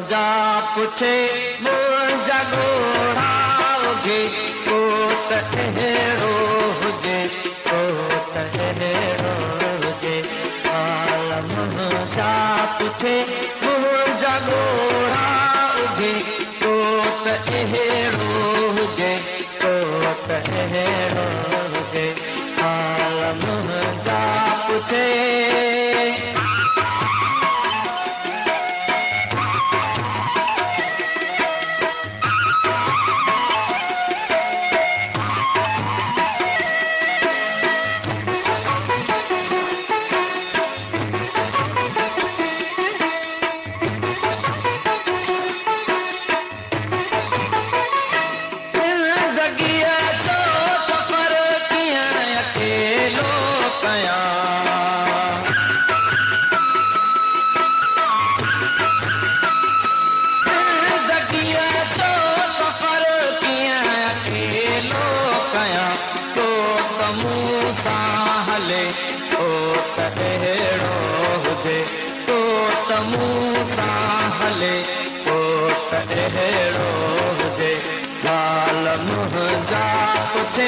जा पुछे मुंहिंजा ॻोढ़ा हुजे को त अहिड़ो हुजे को त अहिड़ो हुजे हाल मुंहिंजा पुछे मुंहिंजा ॻोढ़ा हुजे को त अहिड़ो हुजे को त अहिड़ो हुजे हाल मुंहिंजा पुछे मुंहिंजा पुछे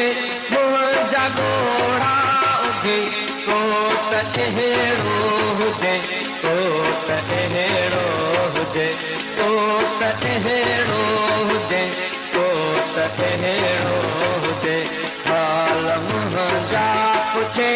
मुंहिंजा ॻोढ़ा हुजे को त अहिड़ो हुजे को त अहिड़ो हुजे को त अहिड़ो हुजे को त अहिड़ो हुजे हाल मुंहिंजा पुछे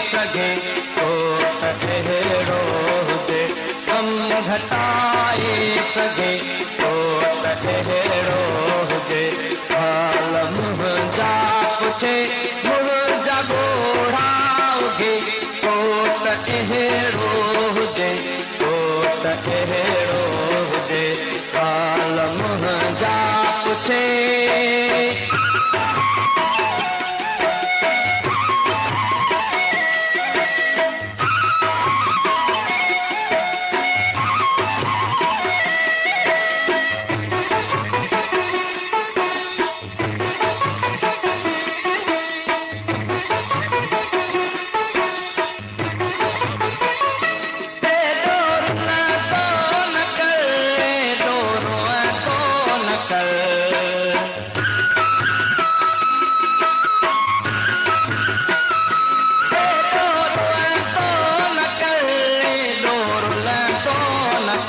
सजे को त अहिड़ो हुजे कम घटाए सजे को त अहिड़ो हुजे हाल मुंहिंजा पुछे मुंहिंजा ॻोढ़ा हुजे को त अहिड़ो हुजे को त अहिड़ो हुजे हाल मुंहिंजा पुछे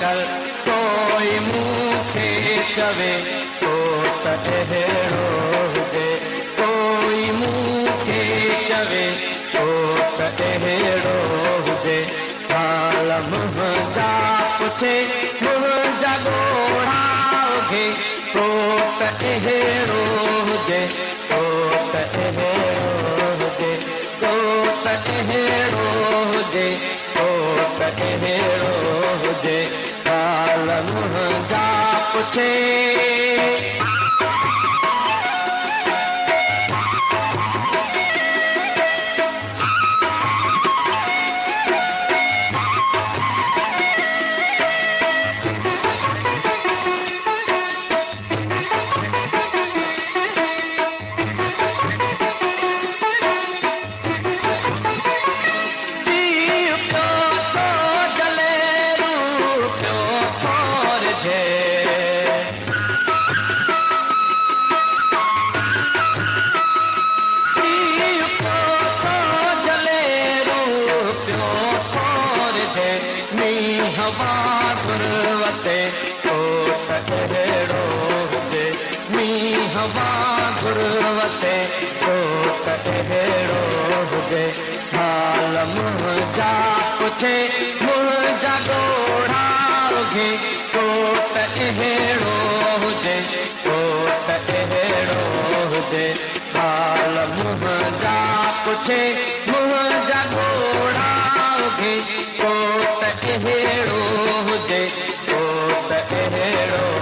कोई मूंखे चवे को त अहिड़ो हुजे कोई मूंखे चवे को त अहिड़ो हुजे हाल मुंहिंजा पुछे मुंहिंजा ॻोढ़ा हुजे को त अहिड़ो हुजे को त अहिड़ो हुजे को त अहिड़ो हुजे को त अहिड़ो हुजे हाल मुंहिंजा पुछे वसे को त अहिड़ो हुजे मींह बांसुर वसे को त अहिड़ो हुजे हाल मुंहिंजा पुछे मुंहिंजा ॻोढ़ा हुजे को त अहिड़ो हुजे हुजे हाल मुंहिंजा पुछे मुंहिंजा घोड़ा उगे कोट अहिड़ो हुजे कोट अहिड़ो